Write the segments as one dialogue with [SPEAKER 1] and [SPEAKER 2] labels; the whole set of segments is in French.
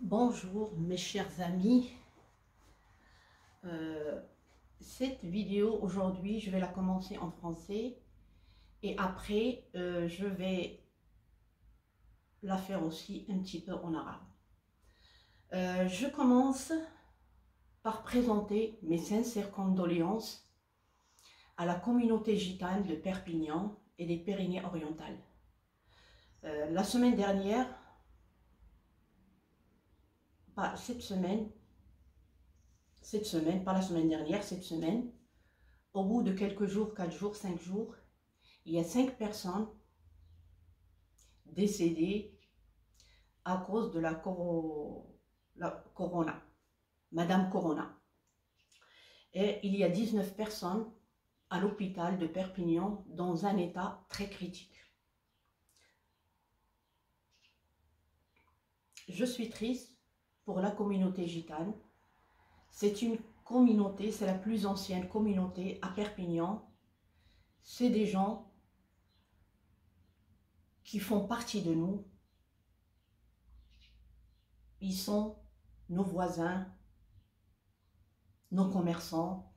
[SPEAKER 1] Bonjour mes chers amis. Cette vidéo aujourd'hui je vais la commencer en français et après je vais la faire aussi un petit peu en arabe. Je commence par présenter mes sincères condoléances à la communauté gitane de Perpignan et des Pyrénées-Orientales. La semaine dernière, pas cette semaine, pas la semaine dernière, cette semaine, au bout de quelques jours, 4 jours, 5 jours, il y a 5 personnes décédées à cause de la corona, Madame Corona. Et il y a 19 personnes à l'hôpital de Perpignan dans un état très critique. Je suis triste pour la communauté gitane. C'est une communauté, c'est la plus ancienne communauté à Perpignan. C'est des gens qui font partie de nous. Ils sont nos voisins, nos commerçants,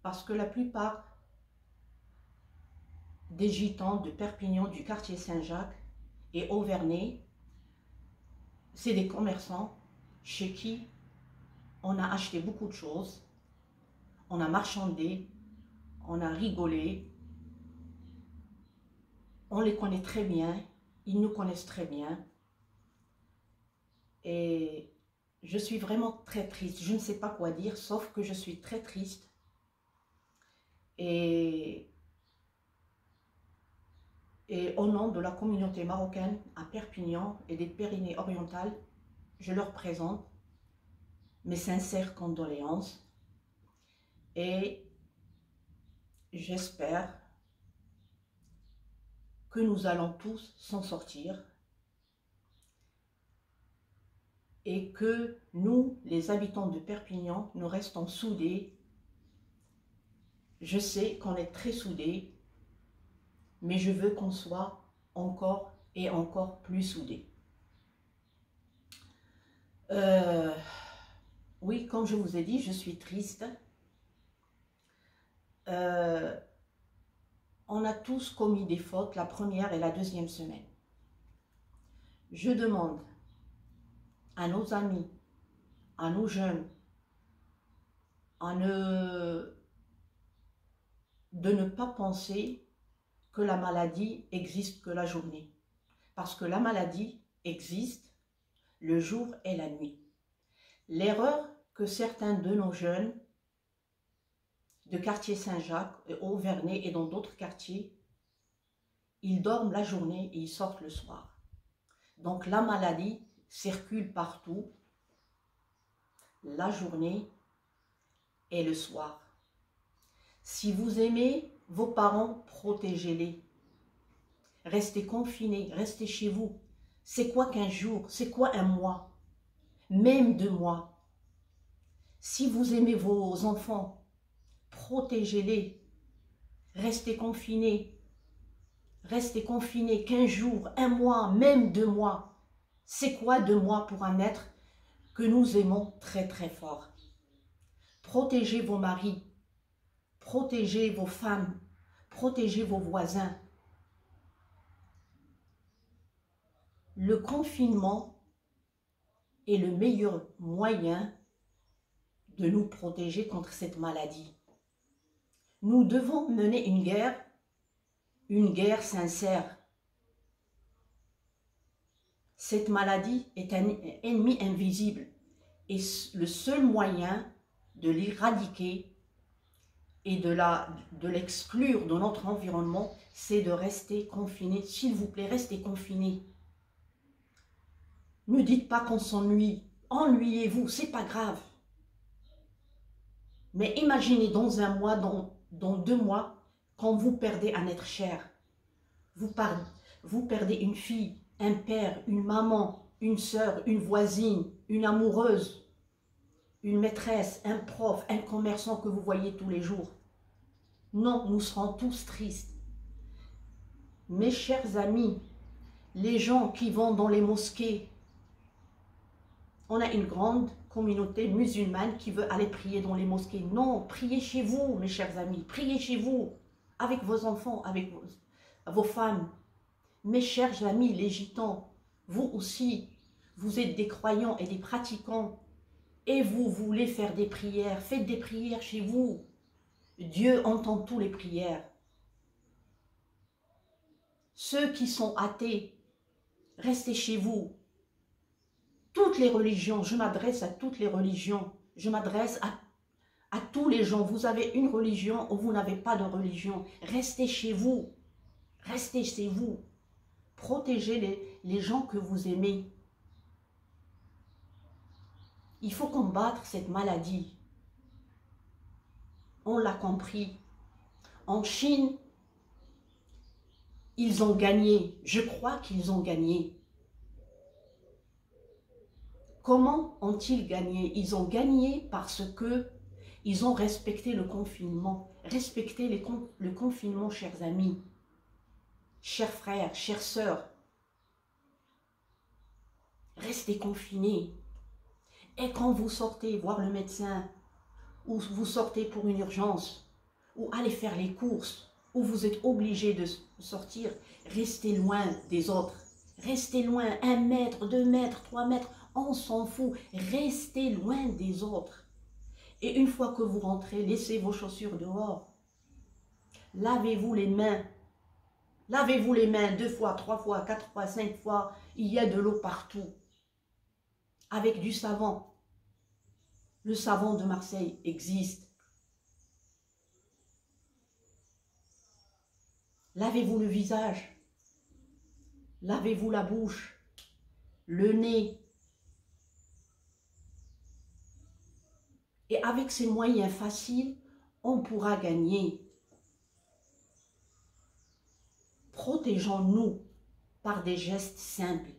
[SPEAKER 1] parce que la plupart des gitans de Perpignan, du quartier Saint-Jacques et Auvernais, c'est des commerçants chez qui on a acheté beaucoup de choses, on a marchandé, on a rigolé, on les connaît très bien, ils nous connaissent très bien. Et je suis vraiment très triste, je ne sais pas quoi dire, sauf que je suis très triste. Et au nom de la communauté marocaine à Perpignan et des Pyrénées-Orientales, je leur présente mes sincères condoléances et j'espère que nous allons tous s'en sortir et que nous, les habitants de Perpignan, nous restons soudés. Je sais qu'on est très soudés, mais je veux qu'on soit encore et encore plus soudés. Oui, comme je vous ai dit, je suis triste. On a tous commis des fautes la première et la deuxième semaine. Je demande à nos amis, à nos jeunes, de ne pas penser que la maladie existe que la journée. Parce que la maladie existe le jour et la nuit. L'erreur que certains de nos jeunes de quartier Saint-Jacques, Auvernais et dans d'autres quartiers, ils dorment la journée et ils sortent le soir. Donc la maladie circule partout, la journée et le soir. Si vous aimez vos parents, protégez-les. Restez confinés, restez chez vous. C'est quoi qu'un jour? C'est quoi un mois? Même 2 mois. Si vous aimez vos enfants, protégez-les. Restez confinés. Restez confinés 15 jours, 1 mois, même 2 mois. C'est quoi 2 mois pour un être que nous aimons très très fort? Protégez vos maris, protégez vos femmes, protégez vos voisins. Le confinement est le meilleur moyen de nous protéger contre cette maladie. Nous devons mener une guerre sincère. Cette maladie est un ennemi invisible et le seul moyen de l'éradiquer et de l'exclure de notre environnement, c'est de rester confiné. S'il vous plaît, restez confinés. Ne dites pas qu'on s'ennuie. Ennuyez-vous, c'est pas grave. Mais imaginez dans 1 mois, dans 2 mois, quand vous perdez un être cher. Vous perdez une fille, un père, une maman, une sœur, une voisine, une amoureuse, une maîtresse, un prof, un commerçant que vous voyez tous les jours. Non, nous serons tous tristes. Mes chers amis, les gens qui vont dans les mosquées, On a une grande communauté musulmane qui veut aller prier dans les mosquées. Non, priez chez vous, mes chers amis. Priez chez vous, avec vos enfants, avec vos femmes. Mes chers amis, les gitans, vous aussi, vous êtes des croyants et des pratiquants. Et vous voulez faire des prières. Faites des prières chez vous. Dieu entend toutes les prières. Ceux qui sont athées, restez chez vous. Toutes les religions, je m'adresse à toutes les religions. Je m'adresse à tous les gens. Vous avez une religion ou vous n'avez pas de religion. Restez chez vous. Restez chez vous. Protégez les gens que vous aimez. Il faut combattre cette maladie. On l'a compris. En Chine, ils ont gagné. Je crois qu'ils ont gagné. Comment ont-ils gagné? Ils ont gagné parce que ils ont respecté le confinement. Respectez le confinement, chers amis, chers frères, chères sœurs. Restez confinés. Et quand vous sortez voir le médecin, ou vous sortez pour une urgence, ou allez faire les courses, ou vous êtes obligé de sortir, restez loin des autres. Restez loin, 1 mètre, 2 mètres, 3 mètres, on s'en fout. Restez loin des autres. Et une fois que vous rentrez, laissez vos chaussures dehors. Lavez-vous les mains. Lavez-vous les mains 2 fois, 3 fois, 4 fois, 5 fois. Il y a de l'eau partout. Avec du savon. Le savon de Marseille existe. Lavez-vous le visage. Lavez-vous la bouche, le nez. Et avec ces moyens faciles, on pourra gagner. Protégeons-nous par des gestes simples.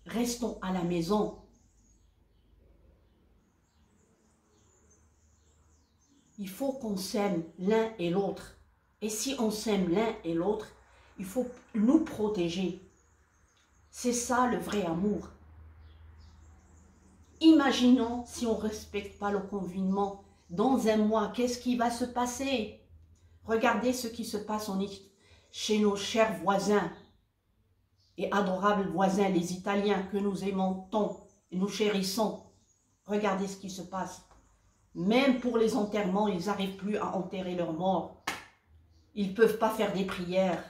[SPEAKER 1] Restons à la maison. Il faut qu'on s'aime l'un et l'autre. Et si on s'aime l'un et l'autre, il faut nous protéger. C'est ça le vrai amour. Imaginons si on ne respecte pas le confinement. Dans 1 mois, qu'est-ce qui va se passer? Regardez ce qui se passe chez nos chers voisins et adorables voisins, les Italiens que nous aimons tant et nous chérissons. Regardez ce qui se passe. Même pour les enterrements, ils n'arrivent plus à enterrer leurs morts. Ils ne peuvent pas faire des prières.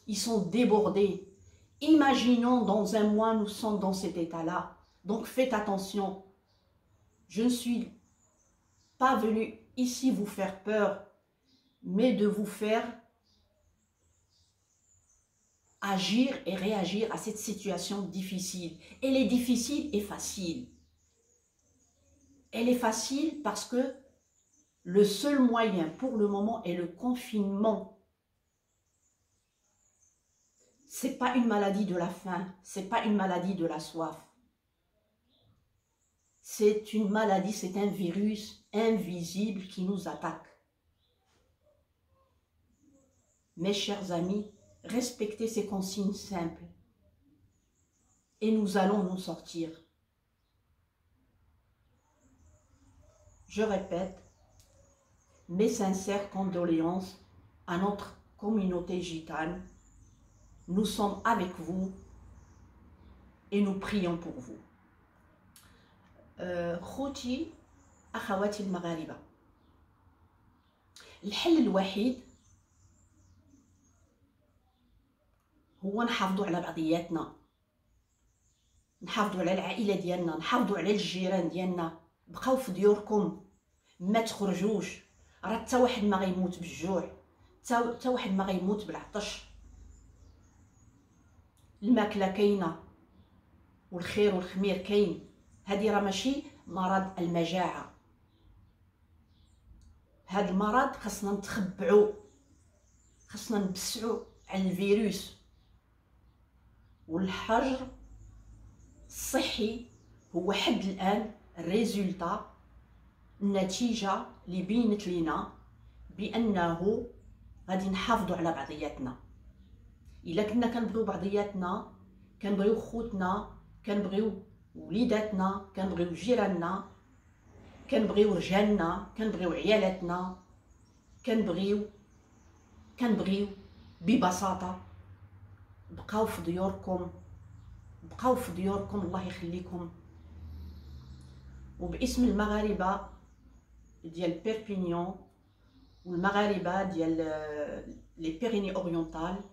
[SPEAKER 1] Ils sont débordés. Imaginons dans 1 mois, nous sommes dans cet état-là. Donc faites attention. Je ne suis pas venue ici vous faire peur, mais de vous faire agir et réagir à cette situation difficile. Elle est difficile et facile. Elle est facile parce que le seul moyen pour le moment est le confinement. Ce n'est pas une maladie de la faim, ce n'est pas une maladie de la soif. C'est une maladie, c'est un virus invisible qui nous attaque. Mes chers amis, respectez ces consignes simples et nous allons nous sortir. Je répète, mes sincères condoléances à notre communauté gitane. Nous sommes avec vous et nous prions pour vous. خوتي أخواتي المغاربة، الحل الوحيد هو نحافظوا على بعضياتنا، نحافظوا على العائلة ديالنا، نحافظوا على الجيران ديالنا. بقاو في ديوركم، ما تخرجوش. راه حتى واحد ما غيموت بالجوع، حتى واحد ما غيموت بالعطش. الماكلة كاينة والخير والخمير كاين. هذه راه ماشي مرض المجاعة. هذا المرض خاصنا نتخبعوا، خاصنا نبسعوا على الفيروس. والحجر الصحي هو حد الآن الريزولتا، النتيجة اللي بينت لنا بأنه غادي نحافظوا على بعضياتنا. إلا كنا كنبغيو بعضياتنا، كنبغيو خوتنا، كنبغيو وليداتنا، كنبغيو جيراننا، كنبغيو رجالنا، كنبغيو عيالاتنا، كنبغيو ببساطة بقاو في ديوركم، بقاو في ديوركم، الله يخليكم. وباسم المغاربة ديال بيربينيون والمغاربة ديال لي بيريني اورينتال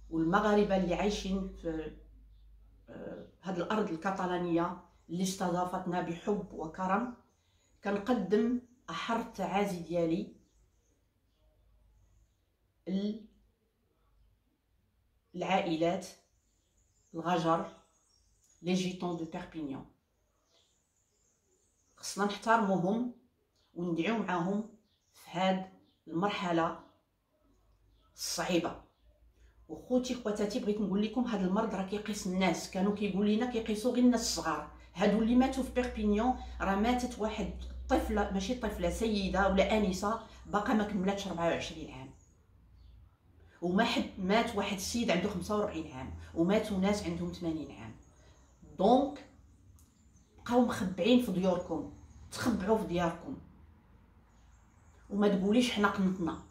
[SPEAKER 1] والمغاربة اللي عايشين في هاد الارض الكاتالانية اللي استضافتنا بحب وكرم، كنقدم احر التعازي ديالي العائلات الغجر لي جيتون دو بيربينيون. خصنا نحترموهم وندعيو معاهم في هاد المرحله الصعيبه. وخوتي خواتاتي، بغيت نقول لكم هاد المرض راه كيقيس الناس، كانوا كيقول لنا كيقيسوا غير الناس الصغار. هادو اللي ماتوا في بيربينيون راه ماتت واحد طفله، ماشي طفله، سيده ولا انسه باقا ما كملاتش 24 عام، وما حد مات واحد السيد عنده 45 عام، وماتوا ناس عندهم 80 عام. دونك بقاو مخبعين في ديوركم، تخبعوا في دياركم، وما تقوليش حنا قنطنا،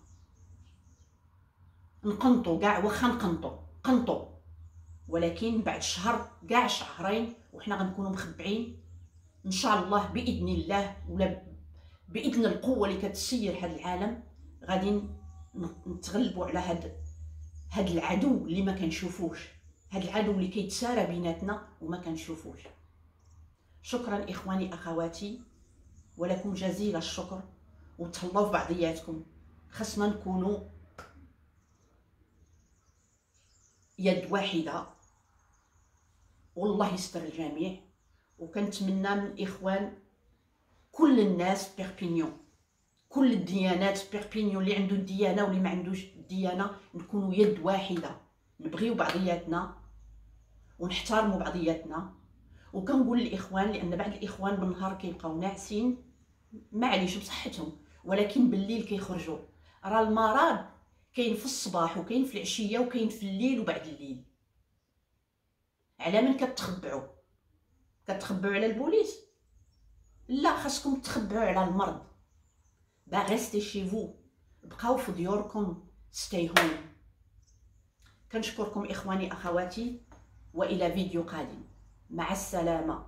[SPEAKER 1] نقنطوا كاع، واخا قنطوا، ولكن بعد شهر كاع شهرين وحنا غنكونوا مخبعين ان شاء الله باذن الله، ولا باذن القوه اللي كتسير هذا العالم، غادي نتغلبوا على هاد العدو اللي ما كنشوفوش، هاد العدو اللي كيتسارى بيناتنا وما كنشوفوش. شكرا اخواني اخواتي، ولكم جزيل الشكر، وتهلاو في بعضياتكم. خصنا نكونوا يد واحده، والله يستر الجميع. وكنتمنى من الاخوان كل الناس بيربينيون، كل الديانات بيربينيون، اللي عنده الديانه واللي ما عندوش الديانه، نكونوا يد واحده، نبغيو بعضياتنا ونحترموا بعضياتنا. وكنقول للاخوان، لان بعض الاخوان بالنهار كيبقاو ناعسين معليش بصحتهم، ولكن بالليل كيخرجوا. راه المرض كاين في الصباح وكاين في العشيه وكاين في الليل وبعد الليل. على من كتخبعوا على البوليس؟ لا، خاصكم تخبعوا على المرض. ريستي شي فو، بقاو في ديوركم، ستي هوم. كنشكركم اخواني اخواتي، والى فيديو قادم. مع السلامه.